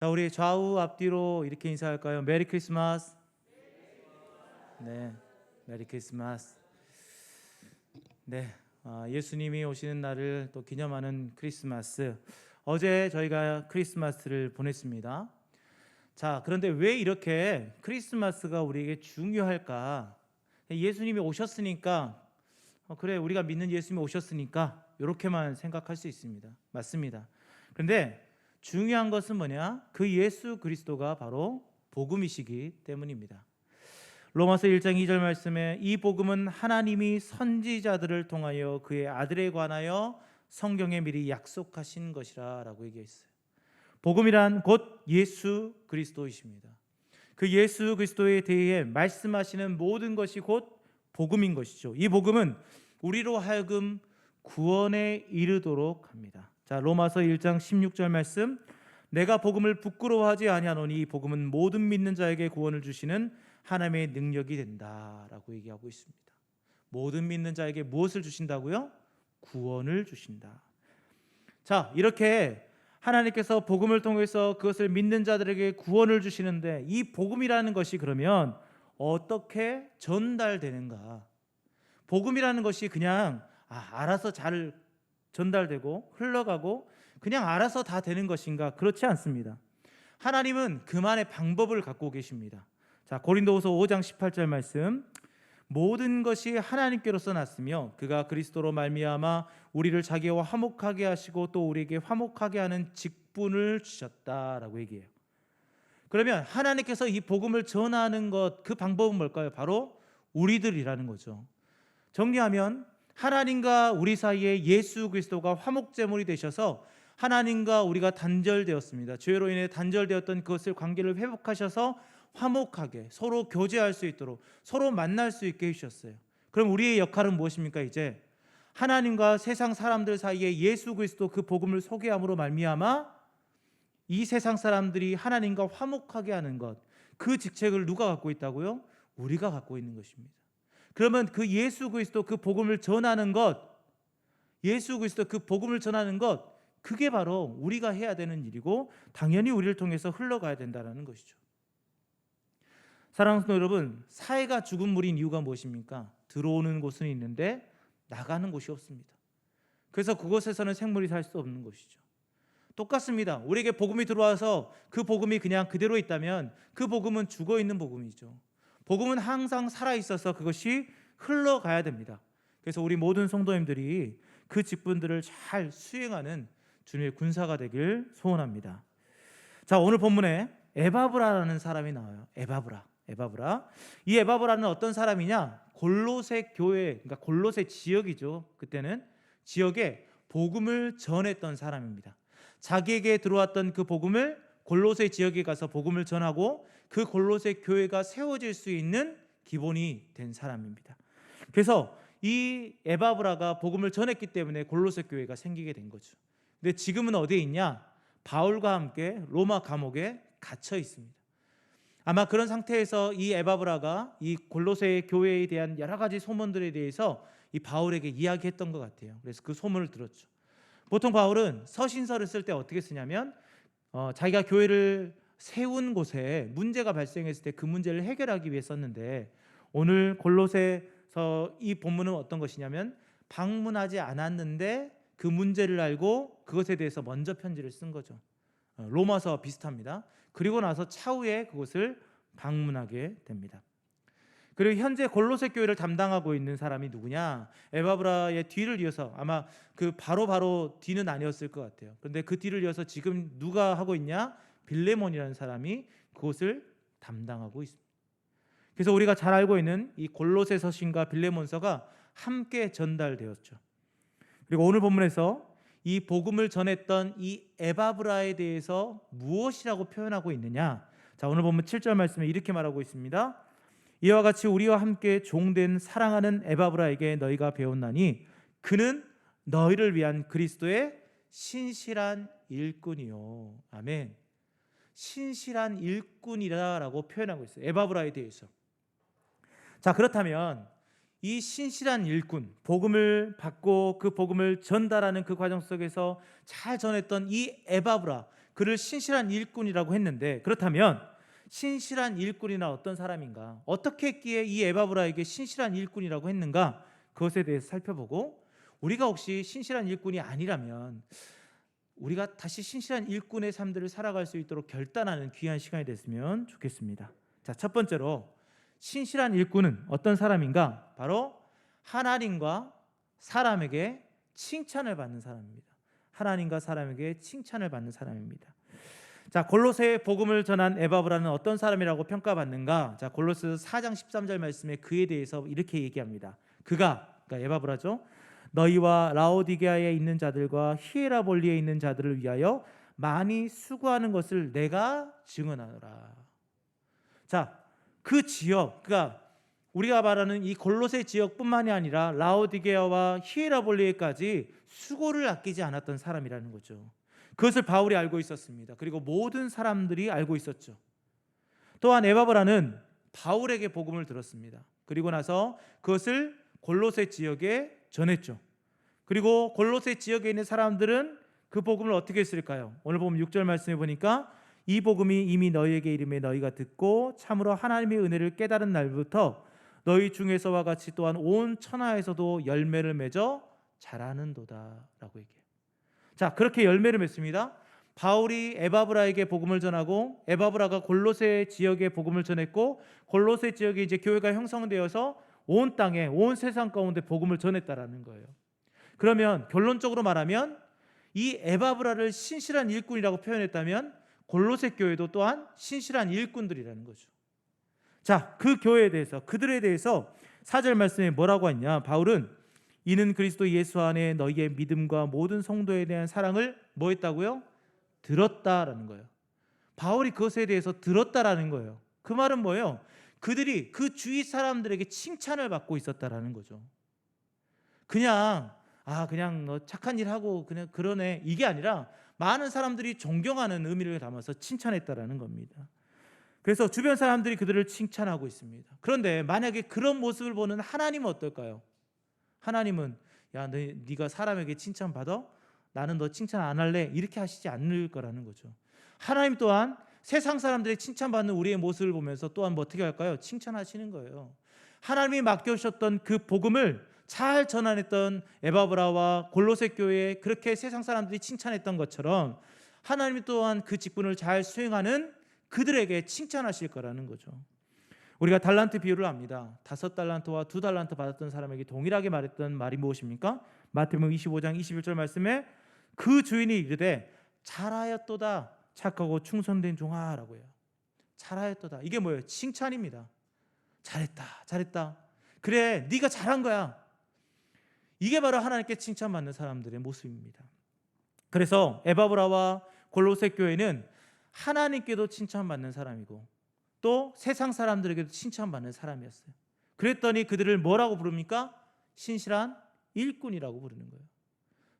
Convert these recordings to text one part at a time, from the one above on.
자, 우리 좌우 앞뒤로 이렇게 인사할까요? 메리 크리스마스. 네, 메리 크리스마스. 네, 예수님이 오시는 날을 또 기념하는 크리스마스. 어제 저희가 크리스마스를 보냈습니다. 자, 그런데 왜 이렇게 크리스마스가 우리에게 중요할까? 예수님이 오셨으니까, 그래, 우리가 믿는 예수님이 오셨으니까 이렇게만 생각할 수 있습니다. 맞습니다. 그런데 중요한 것은 뭐냐? 그 예수 그리스도가 바로 복음이시기 때문입니다. 로마서 1장 2절 말씀에 이 복음은 하나님이 선지자들을 통하여 그의 아들에 관하여 성경에 미리 약속하신 것이라 라고 얘기했어요. 복음이란 곧 예수 그리스도이십니다. 그 예수 그리스도에 대해 말씀하시는 모든 것이 곧 복음인 것이죠. 이 복음은 우리로 하여금 구원에 이르도록 합니다. 자, 로마서 1장 16절 말씀, 내가 복음을 부끄러워하지 아니하노니 이 복음은 모든 믿는 자에게 구원을 주시는 하나님의 능력이 된다라고 얘기하고 있습니다. 모든 믿는 자에게 무엇을 주신다고요? 구원을 주신다. 자, 이렇게 하나님께서 복음을 통해서 그것을 믿는 자들에게 구원을 주시는데 이 복음이라는 것이 그러면 어떻게 전달되는가? 복음이라는 것이 그냥 알아서 잘 전달되고 흘러가고 그냥 알아서 다 되는 것인가? 그렇지 않습니다. 하나님은 그만의 방법을 갖고 계십니다. 자, 고린도후서 5장 18절 말씀, 모든 것이 하나님께로서 났으며 그가 그리스도로 말미암아 우리를 자기와 화목하게 하시고 또 우리에게 화목하게 하는 직분을 주셨다라고 얘기해요. 그러면 하나님께서 이 복음을 전하는 것, 그 방법은 뭘까요? 바로 우리들이라는 거죠. 정리하면 하나님과 우리 사이에 예수 그리스도가 화목제물이 되셔서 하나님과 우리가 단절되었습니다. 죄로 인해 단절되었던 그것을 관계를 회복하셔서 화목하게 서로 교제할 수 있도록 서로 만날 수 있게 해주셨어요. 그럼 우리의 역할은 무엇입니까? 이제 하나님과 세상 사람들 사이에 예수 그리스도 그 복음을 소개함으로 말미암아 이 세상 사람들이 하나님과 화목하게 하는 것, 그 직책을 누가 갖고 있다고요? 우리가 갖고 있는 것입니다. 그러면 그 예수 그리스도 그 복음을 전하는 것, 예수 그리스도 그 복음을 전하는 것, 그게 바로 우리가 해야 되는 일이고 당연히 우리를 통해서 흘러가야 된다는 것이죠. 사랑하는 여러분, 사회가 죽은 물인 이유가 무엇입니까? 들어오는 곳은 있는데 나가는 곳이 없습니다. 그래서 그곳에서는 생물이 살 수 없는 것이죠. 똑같습니다. 우리에게 복음이 들어와서 그 복음이 그냥 그대로 있다면 그 복음은 죽어있는 복음이죠. 복음은 항상 살아있어서 그것이 흘러가야 됩니다. 그래서 우리 모든 성도님들이 그 직분들을 잘 수행하는 주님의 군사가 되길 소원합니다. 자, 오늘 본문에 에바브라라는 사람이 나와요. 에바브라. 이 에바브라는 어떤 사람이냐? 골로새 교회, 그러니까 골로새 지역이죠. 그때는 지역에 복음을 전했던 사람입니다. 자기에게 들어왔던 그 복음을 골로새 지역에 가서 복음을 전하고 그 골로새 교회가 세워질 수 있는 기본이 된 사람입니다. 그래서 이 에바브라가 복음을 전했기 때문에 골로새 교회가 생기게 된 거죠. 근데 지금은 어디에 있냐? 바울과 함께 로마 감옥에 갇혀 있습니다. 아마 그런 상태에서 이 에바브라가 이 골로새 교회에 대한 여러 가지 소문들에 대해서 이 바울에게 이야기했던 것 같아요. 그래서 그 소문을 들었죠. 보통 바울은 서신서를 쓸 때 어떻게 쓰냐면 자기가 교회를 세운 곳에 문제가 발생했을 때 그 문제를 해결하기 위해 썼는데, 오늘 골로새서 이 본문은 어떤 것이냐면 방문하지 않았는데 그 문제를 알고 그것에 대해서 먼저 편지를 쓴 거죠. 로마서 비슷합니다. 그리고 나서 차후에 그것을 방문하게 됩니다. 그리고 현재 골로새 교회를 담당하고 있는 사람이 누구냐? 에바브라의 뒤를 이어서, 아마 그 바로 뒤는 아니었을 것 같아요. 그런데 그 뒤를 이어서 지금 누가 하고 있냐? 빌레몬이라는 사람이 그것을 담당하고 있습니다. 그래서 우리가 잘 알고 있는 이 골로새 서신과 빌레몬서가 함께 전달되었죠. 그리고 오늘 본문에서 이 복음을 전했던 이 에바브라에 대해서 무엇이라고 표현하고 있느냐? 자, 오늘 본문 7절 말씀에 이렇게 말하고 있습니다. 이와 같이 우리와 함께 종된 사랑하는 에바브라에게 너희가 배웠나니 그는 너희를 위한 그리스도의 신실한 일꾼이요. 아멘. 신실한 일꾼이라고 표현하고 있어요. 에바브라에 대해서. 자, 그렇다면 이 신실한 일꾼, 복음을 받고 그 복음을 전달하는 그 과정 속에서 잘 전했던 이 에바브라, 그를 신실한 일꾼이라고 했는데, 그렇다면 신실한 일꾼이나 어떤 사람인가, 어떻게 했기에 이 에바브라에게 신실한 일꾼이라고 했는가, 그것에 대해서 살펴보고, 우리가 혹시 신실한 일꾼이 아니라면 우리가 다시 신실한 일꾼의 삶들을 살아갈 수 있도록 결단하는 귀한 시간이 됐으면 좋겠습니다. 자, 첫 번째로 신실한 일꾼은 어떤 사람인가? 바로 하나님과 사람에게 칭찬을 받는 사람입니다. 하나님과 사람에게 칭찬을 받는 사람입니다. 자, 골로새 복음을 전한 에바브라는 어떤 사람이라고 평가받는가? 자, 골로새 4장 13절 말씀에 그에 대해서 이렇게 얘기합니다. 그러니까 에바브라죠. 너희와 라오디게아에 있는 자들과 히에라볼리에 있는 자들을 위하여 많이 수고하는 것을 내가 증언하노라. 자, 그 지역, 그러니까 우리가 말하는 이 골로새 지역뿐만이 아니라 라오디게아와 히에라볼리에까지 수고를 아끼지 않았던 사람이라는 거죠. 그것을 바울이 알고 있었습니다. 그리고 모든 사람들이 알고 있었죠. 또한 에바브라는 바울에게 복음을 들었습니다. 그리고 나서 그것을 골로새 지역에 전했죠. 그리고 골로새 지역에 있는 사람들은 그 복음을 어떻게 했을까요? 오늘 보면 6절 말씀에 보니까 이 복음이 이미 너희에게 이름에 너희가 듣고 참으로 하나님의 은혜를 깨달은 날부터 너희 중에서와 같이 또한 온 천하에서도 열매를 맺어 자라는도다 라고 얘기해요. 자, 그렇게 열매를 맺습니다. 바울이 에바브라에게 복음을 전하고 에바브라가 골로새 지역에 복음을 전했고 골로새 지역에 이제 교회가 형성되어서 온 땅에 온 세상 가운데 복음을 전했다라는 거예요. 그러면 결론적으로 말하면 이 에바브라를 신실한 일꾼이라고 표현했다면 골로새 교회도 또한 신실한 일꾼들이라는 거죠. 자, 그 교회에 대해서 그들에 대해서 4절 말씀에 뭐라고 했냐? 바울은 이는 그리스도 예수 안에 너희의 믿음과 모든 성도에 대한 사랑을 뭐 했다고요? 들었다라는 거예요. 바울이 그것에 대해서 들었다라는 거예요. 그 말은 뭐예요? 그들이 그 주위 사람들에게 칭찬을 받고 있었다라는 거죠. 그냥 너 착한 일 하고 그냥 그러네, 이게 아니라 많은 사람들이 존경하는 의미를 담아서 칭찬했다라는 겁니다. 그래서 주변 사람들이 그들을 칭찬하고 있습니다. 그런데 만약에 그런 모습을 보는 하나님은 어떨까요? 하나님은 네가 사람에게 칭찬받아? 나는 너 칭찬 안 할래? 이렇게 하시지 않을 거라는 거죠. 하나님 또한 세상 사람들이 칭찬받는 우리의 모습을 보면서 또한 어떻게 할까요? 칭찬하시는 거예요. 하나님이 맡겨주셨던 그 복음을 잘 전환했던 에바브라와 골로새 교회에 그렇게 세상 사람들이 칭찬했던 것처럼 하나님이 또한 그 직분을 잘 수행하는 그들에게 칭찬하실 거라는 거죠. 우리가 달란트 비유를 압니다. 5달란트와 2달란트 받았던 사람에게 동일하게 말했던 말이 무엇입니까? 마태복음 25장 21절 말씀에 그 주인이 이르되 잘하였도다 착하고 충성된 종아라고 해요. 잘하였도다. 이게 뭐예요? 칭찬입니다. 잘했다. 그래, 네가 잘한 거야. 이게 바로 하나님께 칭찬받는 사람들의 모습입니다. 그래서 에바브라와 골로새 교회는 하나님께도 칭찬받는 사람이고 또 세상 사람들에게도 칭찬받는 사람이었어요. 그랬더니 그들을 뭐라고 부릅니까? 신실한 일꾼이라고 부르는 거예요.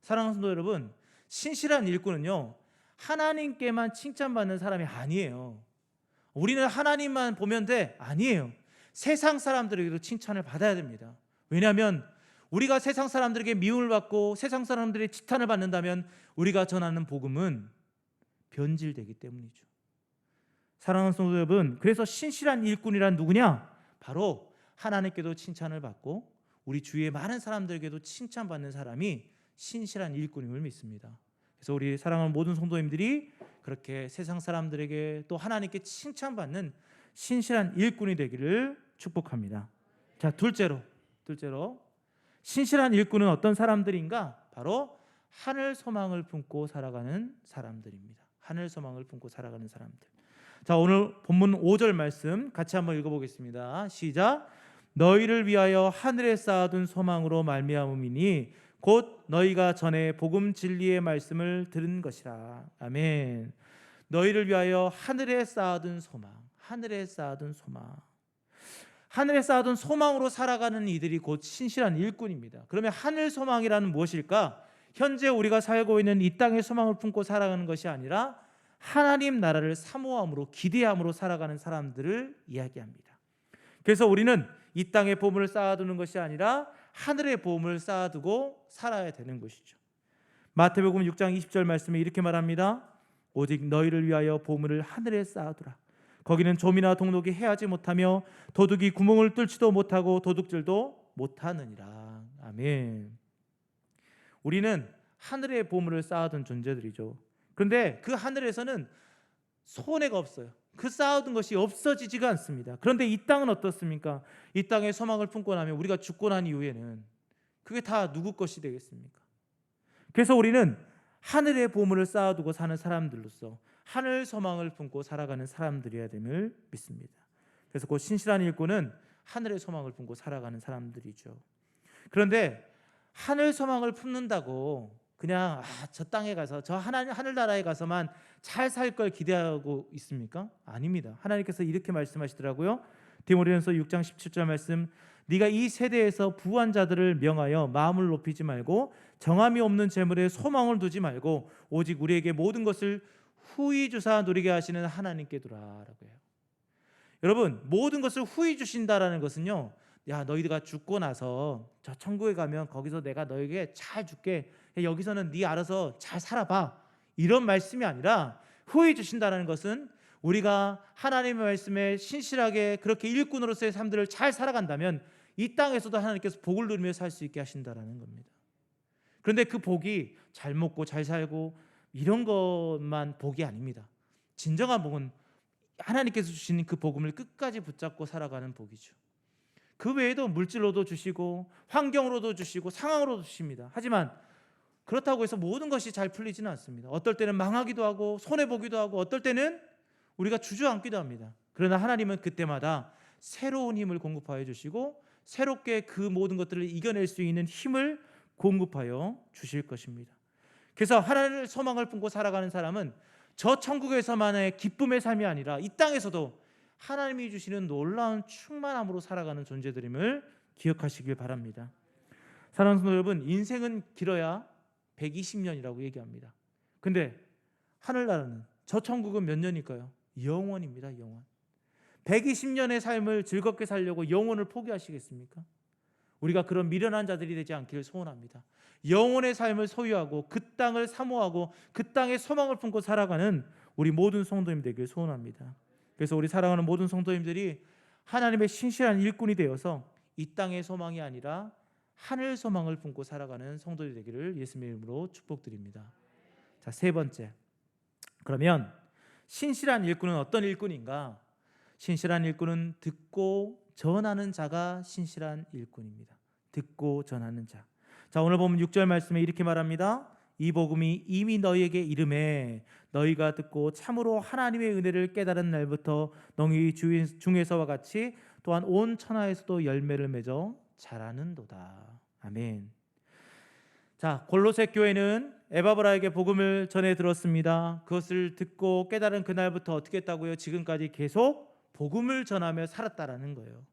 사랑하는 성도 여러분, 신실한 일꾼은요, 하나님께만 칭찬받는 사람이 아니에요. 우리는 하나님만 보면 돼? 아니에요. 세상 사람들에게도 칭찬을 받아야 됩니다. 왜냐하면 우리가 세상 사람들에게 미움을 받고 세상 사람들의 지탄을 받는다면 우리가 전하는 복음은 변질되기 때문이죠. 사랑하는 성도 여러분, 그래서 신실한 일꾼이란 누구냐? 바로 하나님께도 칭찬을 받고 우리 주위의 많은 사람들에게도 칭찬받는 사람이 신실한 일꾼임을 믿습니다. 그래서 우리 사랑하는 모든 성도님들이 그렇게 세상 사람들에게 또 하나님께 칭찬받는 신실한 일꾼이 되기를 축복합니다. 자, 둘째로 신실한 일꾼은 어떤 사람들인가? 바로 하늘 소망을 품고 살아가는 사람들입니다. 하늘 소망을 품고 살아가는 사람들. 자, 오늘 본문 5절 말씀 같이 한번 읽어보겠습니다. 시작. 너희를 위하여 하늘에 쌓아둔 소망으로 말미암음이니 곧 너희가 전에 복음 진리의 말씀을 들은 것이라. 아멘. 너희를 위하여 하늘에 쌓아둔 소망, 하늘에 쌓아둔 소망. 하늘에 쌓아둔 소망으로 살아가는 이들이 곧 신실한 일꾼입니다. 그러면 하늘 소망이라는 무엇일까? 현재 우리가 살고 있는 이 땅의 소망을 품고 살아가는 것이 아니라 하나님 나라를 사모함으로 기대함으로 살아가는 사람들을 이야기합니다. 그래서 우리는 이 땅의 보물을 쌓아두는 것이 아니라 하늘의 보물을 쌓아두고 살아야 되는 것이죠. 마태복음 6장 20절 말씀에 이렇게 말합니다. 오직 너희를 위하여 보물을 하늘에 쌓아두라. 거기는 좀이나 동록이 해하지 못하며 도둑이 구멍을 뚫지도 못하고 도둑질도 못하느니라. 아멘. 우리는 하늘의 보물을 쌓아둔 존재들이죠. 그런데 그 하늘에서는 손해가 없어요. 그 쌓아둔 것이 없어지지가 않습니다. 그런데 이 땅은 어떻습니까? 이 땅에 소망을 품고 나면 우리가 죽고 난 이후에는 그게 다 누구 것이 되겠습니까? 그래서 우리는 하늘의 보물을 쌓아두고 사는 사람들로서 하늘 소망을 품고 살아가는 사람들이어야 됨을 믿습니다. 그래서 그 신실한 일꾼은 하늘의 소망을 품고 살아가는 사람들이죠. 그런데 하늘 소망을 품는다고 그냥 저 땅에 가서 저 하늘나라에 가서만 잘 살 걸 기대하고 있습니까? 아닙니다. 하나님께서 이렇게 말씀하시더라고요. 디모데전서 6장 17절 말씀, 네가 이 세대에서 부한 자들을 명하여 마음을 높이지 말고 정함이 없는 재물에 소망을 두지 말고 오직 우리에게 모든 것을 후히 주사 누리게 하시는 하나님께 두라라고 해요. 여러분, 모든 것을 후히 주신다라는 것은요, 야, 너희가 죽고 나서 저 천국에 가면 거기서 내가 너에게 잘 줄게, 여기서는 네 알아서 잘 살아봐, 이런 말씀이 아니라 후히 주신다는 것은 우리가 하나님의 말씀에 신실하게 그렇게 일꾼으로서의 삶들을 잘 살아간다면 이 땅에서도 하나님께서 복을 누리며 살 수 있게 하신다는 겁니다. 그런데 그 복이 잘 먹고 잘 살고 이런 것만 복이 아닙니다. 진정한 복은 하나님께서 주시는 그 복음을 끝까지 붙잡고 살아가는 복이죠. 그 외에도 물질로도 주시고 환경으로도 주시고 상황으로도 주십니다. 하지만 그렇다고 해서 모든 것이 잘 풀리지는 않습니다. 어떨 때는 망하기도 하고 손해보기도 하고 어떨 때는 우리가 주저앉기도 합니다. 그러나 하나님은 그때마다 새로운 힘을 공급하여 주시고 새롭게 그 모든 것들을 이겨낼 수 있는 힘을 공급하여 주실 것입니다. 그래서 하나님의 소망을 품고 살아가는 사람은 저 천국에서만의 기쁨의 삶이 아니라 이 땅에서도 하나님이 주시는 놀라운 충만함으로 살아가는 존재들임을 기억하시길 바랍니다. 사랑하는 성도 여러분, 인생은 길어야 120년이라고 얘기합니다. 근데 하늘나라는, 저 천국은 몇 년일까요? 영원입니다. 영원. 120년의 삶을 즐겁게 살려고 영혼을 포기하시겠습니까? 우리가 그런 미련한 자들이 되지 않기를 소원합니다. 영혼의 삶을 소유하고 그 땅을 사모하고 그 땅에 소망을 품고 살아가는 우리 모든 성도님 되길 소원합니다. 그래서 우리 사랑하는 모든 성도님들이 하나님의 신실한 일꾼이 되어서 이 땅의 소망이 아니라 하늘 소망을 품고 살아가는 성도들이 되기를 예수님의 이름으로 축복드립니다. 자, 세 번째. 그러면 신실한 일꾼은 어떤 일꾼인가? 신실한 일꾼은 듣고 전하는 자가 신실한 일꾼입니다. 듣고 전하는 자. 자, 오늘 보면 6절 말씀에 이렇게 말합니다. 이 복음이 이미 너희에게 이름에 너희가 듣고 참으로 하나님의 은혜를 깨달은 날부터 너희 중에서와 같이 또한 온 천하에서도 열매를 맺어 자라는도다. 아멘. 자, 골로새 교회는 에바브라에게 복음을 전해 들었습니다. 그것을 듣고 깨달은 그날부터 어떻게 했다고요? 지금까지 계속 복음을 전하며 살았다라는 거예요.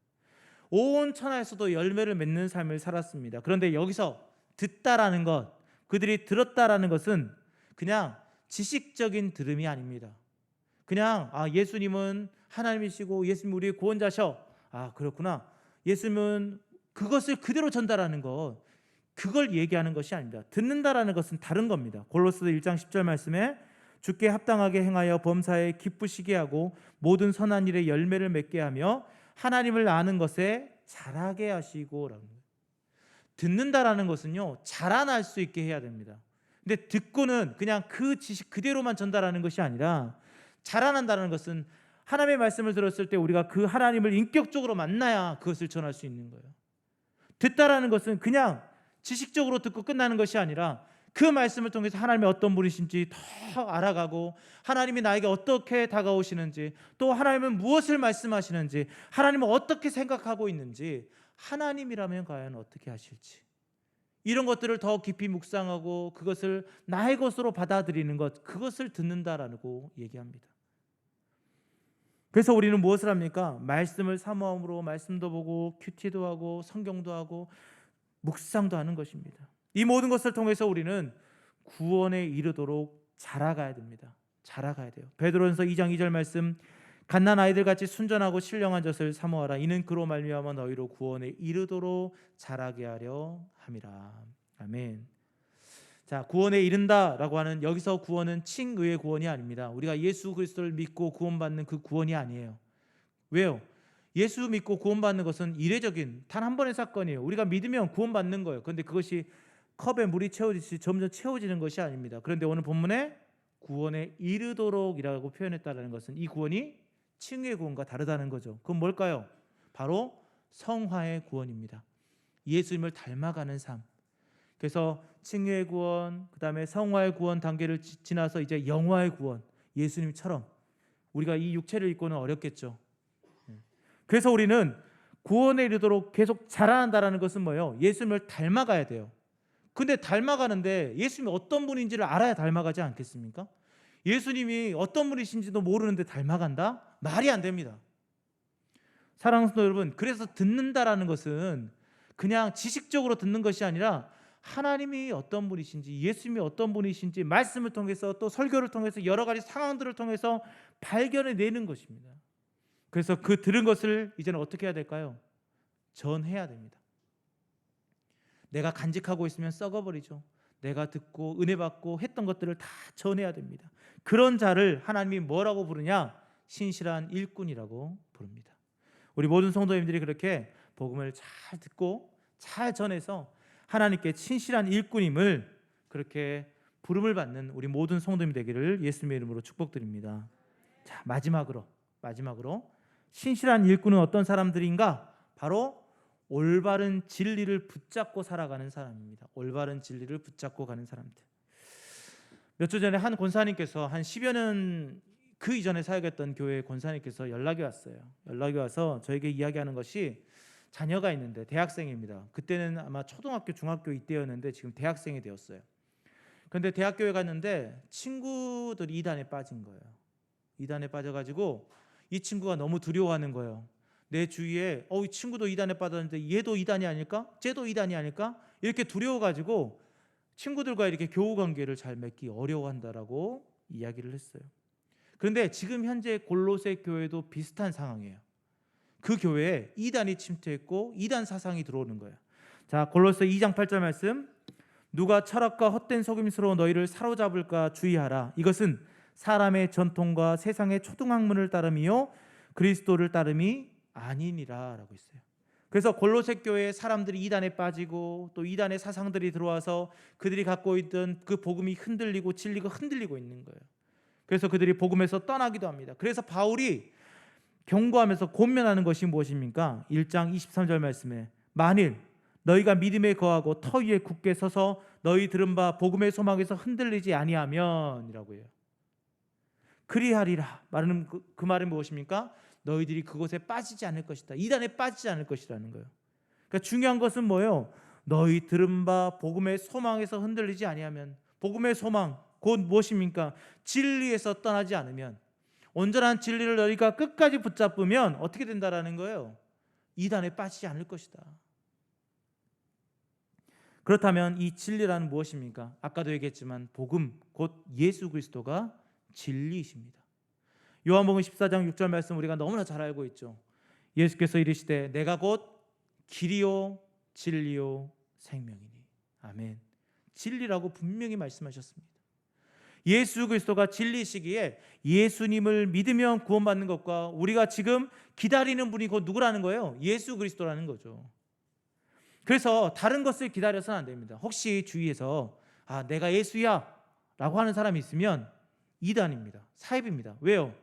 온 천하에서도 열매를 맺는 삶을 살았습니다. 그런데 여기서 듣다라는 것, 그들이 들었다라는 것은 그냥 지식적인 들음이 아닙니다. 그냥 예수님은 하나님이시고 예수님 우리의 구원자셔. 그렇구나. 예수님은 그것을 그대로 전달하는 것, 그걸 얘기하는 것이 아닙니다. 듣는다라는 것은 다른 겁니다. 골로새 1장 10절 말씀에 주께 합당하게 행하여 범사에 기쁘시게 하고 모든 선한 일에 열매를 맺게 하며 하나님을 아는 것에 자라게 하시고 라는 거예요. 듣는다라는 것은요, 자라날 수 있게 해야 됩니다. 근데 듣고는 그냥 그 지식 그대로만 전달하는 것이 아니라 자라난다는 것은 하나님의 말씀을 들었을 때 우리가 그 하나님을 인격적으로 만나야 그것을 전할 수 있는 거예요. 듣다라는 것은 그냥 지식적으로 듣고 끝나는 것이 아니라 그 말씀을 통해서 하나님의 어떤 분이신지 더 알아가고 하나님이 나에게 어떻게 다가오시는지 또 하나님은 무엇을 말씀하시는지 하나님은 어떻게 생각하고 있는지 하나님이라면 과연 어떻게 하실지 이런 것들을 더 깊이 묵상하고 그것을 나의 것으로 받아들이는 것, 그것을 듣는다라고 얘기합니다. 그래서 우리는 무엇을 합니까? 말씀을 사모함으로 말씀도 보고 큐티도 하고 성경도 하고 묵상도 하는 것입니다. 이 모든 것을 통해서 우리는 구원에 이르도록 자라가야 됩니다. 자라가야 돼요. 베드로전서 2장 2절 말씀, 갓난 아이들 같이 순전하고 신령한 젖을 사모하라. 이는 그로 말미암아 너희로 구원에 이르도록 자라게 하려 함이라. 아멘. 자, 구원에 이른다라고 하는 여기서 구원은 칭의의 구원이 아닙니다. 우리가 예수 그리스도를 믿고 구원받는 그 구원이 아니에요. 왜요? 예수 믿고 구원받는 것은 이례적인 단 한 번의 사건이에요. 우리가 믿으면 구원받는 거예요. 그런데 그것이 컵에 물이 채워지듯이 점점 채워지는 것이 아닙니다. 그런데 오늘 본문에 구원에 이르도록이라고 표현했다는 것은 이 구원이 칭의의 구원과 다르다는 거죠. 그건 뭘까요? 바로 성화의 구원입니다. 예수님을 닮아가는 삶. 그래서 칭의의 구원, 그 다음에 성화의 구원 단계를 지나서 이제 영화의 구원, 예수님처럼 우리가 이 육체를 입고는 어렵겠죠. 그래서 우리는 구원에 이르도록 계속 자라난다는 것은 뭐예요? 예수님을 닮아가야 돼요. 근데 닮아가는데 예수님이 어떤 분인지를 알아야 닮아가지 않겠습니까? 예수님이 어떤 분이신지도 모르는데 닮아간다? 말이 안 됩니다. 사랑하는 성도 여러분, 그래서 듣는다라는 것은 그냥 지식적으로 듣는 것이 아니라 하나님이 어떤 분이신지, 예수님이 어떤 분이신지 말씀을 통해서 또 설교를 통해서 여러 가지 상황들을 통해서 발견해내는 것입니다. 그래서 그 들은 것을 이제는 어떻게 해야 될까요? 전해야 됩니다. 내가 간직하고 있으면 썩어버리죠. 내가 듣고 은혜 받고 했던 것들을 다 전해야 됩니다. 그런 자를 하나님이 뭐라고 부르냐? 신실한 일꾼이라고 부릅니다. 우리 모든 성도님들이 그렇게 복음을 잘 듣고 잘 전해서 하나님께 신실한 일꾼임을 그렇게 부름을 받는 우리 모든 성도님 되기를 예수님의 이름으로 축복드립니다. 자, 마지막으로 신실한 일꾼은 어떤 사람들인가? 바로 올바른 진리를 붙잡고 살아가는 사람입니다. 올바른 진리를 붙잡고 가는 사람들. 몇 주 전에 한 권사님께서 한 10여 년 그 이전에 사역했던 교회 권사님께서 연락이 왔어요. 연락이 와서 저에게 이야기하는 것이 자녀가 있는데 대학생입니다. 그때는 아마 초등학교, 중학교 이때였는데 지금 대학생이 되었어요. 그런데 대학교에 갔는데 친구들이 이단에 빠진 거예요. 이단에 빠져가지고 이 친구가 너무 두려워하는 거예요. 내 주위에 이 친구도 이단에 빠졌는데 얘도 이단이 아닐까? 쟤도 이단이 아닐까? 이렇게 두려워가지고 친구들과 이렇게 교우 관계를 잘 맺기 어려워한다라고 이야기를 했어요. 그런데 지금 현재 골로새 교회도 비슷한 상황이에요. 그 교회에 이단이 침투했고 이단 사상이 들어오는 거예요. 자, 골로새 2장 8절 말씀. 누가 철학과 헛된 속임수로 너희를 사로잡을까 주의하라. 이것은 사람의 전통과 세상의 초등학문을 따름이요 그리스도를 따름이 아니니라 라고 있어요. 그래서 골로새 교회의 사람들이 이단에 빠지고 또 이단의 사상들이 들어와서 그들이 갖고 있던 그 복음이 흔들리고 진리가 흔들리고 있는 거예요. 그래서 그들이 복음에서 떠나기도 합니다. 그래서 바울이 경고하면서 권면하는 것이 무엇입니까? 1장 23절 말씀에 만일 너희가 믿음에 거하고 터 위에 굳게 서서 너희 들은 바 복음의 소망에서 흔들리지 아니하면 이라고 해요. 그리하리라. 말은 그 말은 무엇입니까? 너희들이 그곳에 빠지지 않을 것이다. 이단에 빠지지 않을 것이라는 거예요. 그러니까 중요한 것은 뭐예요? 너희 들은 바 복음의 소망에서 흔들리지 아니하면, 복음의 소망 곧 무엇입니까? 진리에서 떠나지 않으면, 온전한 진리를 너희가 끝까지 붙잡으면 어떻게 된다라는 거예요? 이단에 빠지지 않을 것이다. 그렇다면 이 진리란 무엇입니까? 아까도 얘기했지만 복음 곧 예수 그리스도가 진리이십니다. 요한복음 14장 6절 말씀 우리가 너무나 잘 알고 있죠. 예수께서 이르시되 내가 곧 길이요 진리요 생명이니. 아멘. 진리라고 분명히 말씀하셨습니다. 예수 그리스도가 진리시기에 예수님을 믿으면 구원받는 것과 우리가 지금 기다리는 분이 곧 누구라는 거예요? 예수 그리스도라는 거죠. 그래서 다른 것을 기다려서는 안 됩니다. 혹시 주위에서 내가 예수야 라고 하는 사람이 있으면 이단입니다. 사입입니다. 왜요?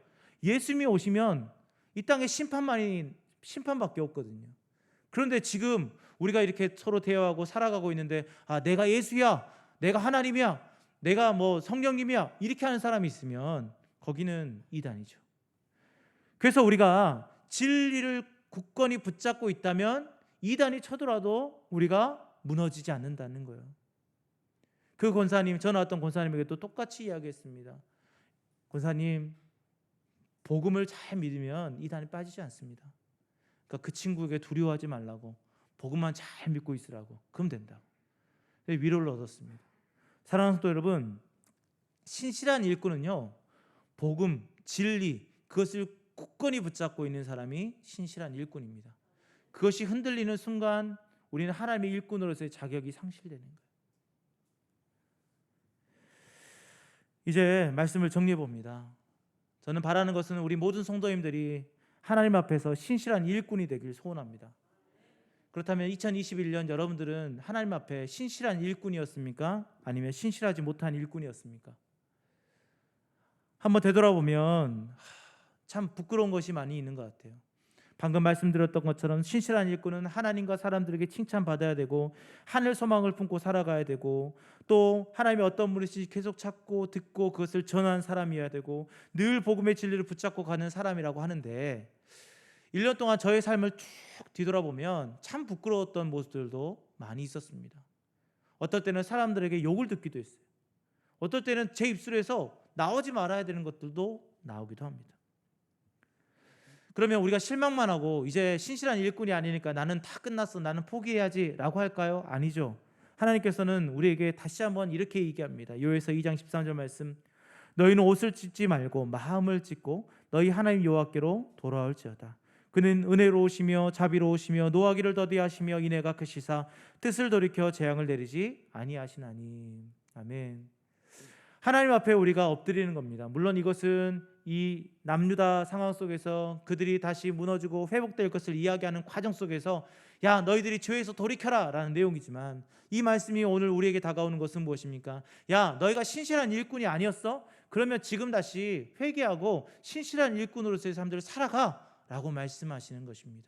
예수님이 오시면 이 땅에 심판밖에 없거든요. 그런데 지금 우리가 이렇게 서로 대화하고 살아가고 있는데 내가 예수야, 내가 하나님이야, 내가 성령님이야 이렇게 하는 사람이 있으면 거기는 이단이죠. 그래서 우리가 진리를 굳건히 붙잡고 있다면 이단이 쳐들어도 우리가 무너지지 않는다는 거예요. 그 권사님, 전화 왔던 권사님에게도 똑같이 이야기했습니다. 권사님, 복음을 잘 믿으면 이단에 빠지지 않습니다. 그러니까 그 친구에게 두려워하지 말라고, 복음만 잘 믿고 있으라고, 그럼 된다고 위로를 얻었습니다. 사랑하는 성도 여러분, 신실한 일꾼은요, 복음, 진리 그것을 굳건히 붙잡고 있는 사람이 신실한 일꾼입니다. 그것이 흔들리는 순간 우리는 하나님의 일꾼으로서의 자격이 상실되는 거예요. 이제 말씀을 정리해 봅니다. 저는 바라는 것은 우리 모든 성도님들이 하나님 앞에서 신실한 일꾼이 되길 소원합니다. 그렇다면 2021년 여러분들은 하나님 앞에 신실한 일꾼이었습니까? 아니면 신실하지 못한 일꾼이었습니까? 한번 되돌아보면 참 부끄러운 것이 많이 있는 것 같아요. 방금 말씀드렸던 것처럼 신실한 일꾼은 하나님과 사람들에게 칭찬받아야 되고 하늘 소망을 품고 살아가야 되고 또 하나님의 어떤 분이신지 계속 찾고 듣고 그것을 전하는 사람이어야 되고 늘 복음의 진리를 붙잡고 가는 사람이라고 하는데 1년 동안 저의 삶을 쭉 뒤돌아보면 참 부끄러웠던 모습들도 많이 있었습니다. 어떨 때는 사람들에게 욕을 듣기도 했어요. 어떨 때는 제 입술에서 나오지 말아야 되는 것들도 나오기도 합니다. 그러면 우리가 실망만 하고 이제 신실한 일꾼이 아니니까 나는 다 끝났어, 나는 포기해야지 라고 할까요? 아니죠. 하나님께서는 우리에게 다시 한번 이렇게 얘기합니다. 요에서 2장 13절 말씀, 너희는 옷을 찢지 말고 마음을 찢고 너희 하나님 여호와께로 돌아올지어다. 그는 은혜로우시며 자비로우시며 노하기를 더디하시며 인애가 크시사 뜻을 돌이켜 재앙을 내리지 아니하시나니. 아멘. 하나님 앞에 우리가 엎드리는 겁니다. 물론 이것은 이 남유다 상황 속에서 그들이 다시 무너지고 회복될 것을 이야기하는 과정 속에서 야 너희들이 죄에서 돌이켜라 라는 내용이지만 이 말씀이 오늘 우리에게 다가오는 것은 무엇입니까? 야 너희가 신실한 일꾼이 아니었어? 그러면 지금 다시 회개하고 신실한 일꾼으로서의 삶들을 살아가 라고 말씀하시는 것입니다.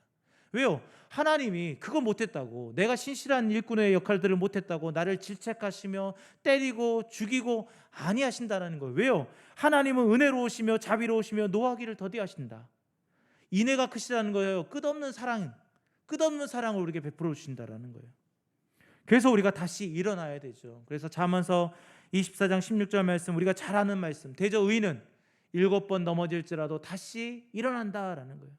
왜요? 하나님이 그거 못했다고, 내가 신실한 일꾼의 역할들을 못했다고 나를 질책하시며 때리고 죽이고 아니하신다는 거예요. 왜요? 하나님은 은혜로우시며 자비로우시며 노하기를 더디하신다. 인애가 크시다는 거예요. 끝없는 사랑을 우리에게 베풀어 주신다라는 거예요. 그래서 우리가 다시 일어나야 되죠. 그래서 잠언서 24장 16절 말씀, 우리가 잘 아는 말씀, 대저 의인은 7번 넘어질지라도 다시 일어난다라는 거예요.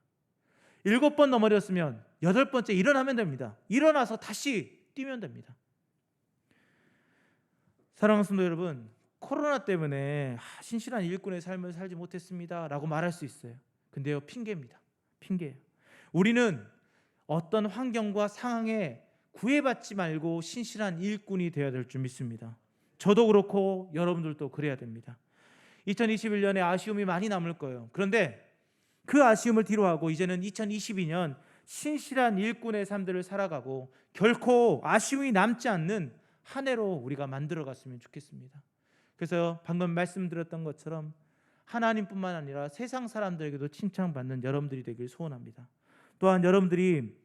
7번 넘어졌으면 8번째 일어나면 됩니다. 일어나서 다시 뛰면 됩니다. 사랑하는 성도 여러분, 코로나 때문에 신실한 일꾼의 삶을 살지 못했습니다 라고 말할 수 있어요. 근데요, 핑계입니다. 핑계예요. 우리는 어떤 환경과 상황에 구애받지 말고 신실한 일꾼이 되어야 될 줄 믿습니다. 저도 그렇고 여러분들도 그래야 됩니다. 2021년에 아쉬움이 많이 남을 거예요. 그런데 그 아쉬움을 뒤로하고 이제는 2022년 신실한 일꾼의 삶들을 살아가고 결코 아쉬움이 남지 않는 한 해로 우리가 만들어갔으면 좋겠습니다. 그래서 방금 말씀드렸던 것처럼 하나님뿐만 아니라 세상 사람들에게도 칭찬받는 여러분들이 되길 소원합니다. 또한 여러분들이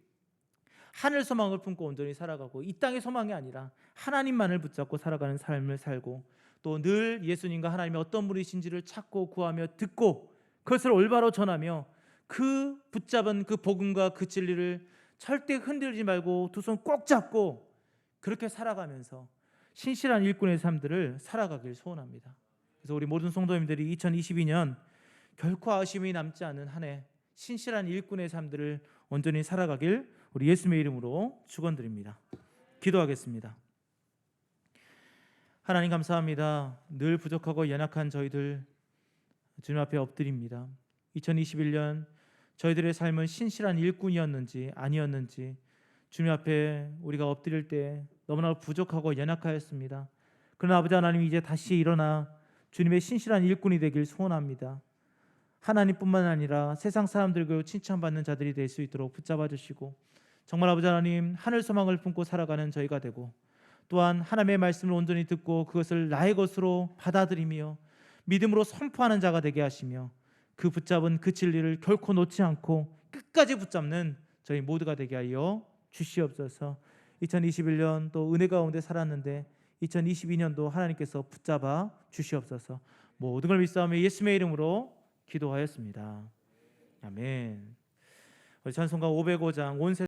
하늘 소망을 품고 온전히 살아가고 이 땅의 소망이 아니라 하나님만을 붙잡고 살아가는 삶을 살고 또 늘 예수님과 하나님의 어떤 분이신지를 찾고 구하며 듣고 그것을 올바로 전하며 그 붙잡은 그 복음과 그 진리를 절대 흔들지 말고 두 손 꼭 잡고 그렇게 살아가면서 신실한 일꾼의 삶들을 살아가길 소원합니다. 그래서 우리 모든 성도님들이 2022년 결코 아쉬움이 남지 않은 한 해 신실한 일꾼의 삶들을 온전히 살아가길 우리 예수님의 이름으로 축원드립니다. 기도하겠습니다. 하나님 감사합니다. 늘 부족하고 연약한 저희들 주님 앞에 엎드립니다. 2021년 저희들의 삶은 신실한 일꾼이었는지 아니었는지 주님 앞에 우리가 엎드릴 때 너무나 부족하고 연약하였습니다. 그러나 아버지 하나님 이제 다시 일어나 주님의 신실한 일꾼이 되길 소원합니다. 하나님뿐만 아니라 세상 사람들과 칭찬받는 자들이 될 수 있도록 붙잡아 주시고 정말 아버지 하나님 하늘 소망을 품고 살아가는 저희가 되고 또한 하나님의 말씀을 온전히 듣고 그것을 나의 것으로 받아들이며 믿음으로 선포하는 자가 되게 하시며 그 붙잡은 그 진리를 결코 놓지 않고 끝까지 붙잡는 저희 모두가 되게 하여 주시옵소서. 2021년 또 은혜 가운데 살았는데 2022년도 하나님께서 붙잡아 주시옵소서. 모든 걸 믿사오며 예수님의 이름으로 기도하였습니다. 아멘. 우리 찬송가 505장 온 세상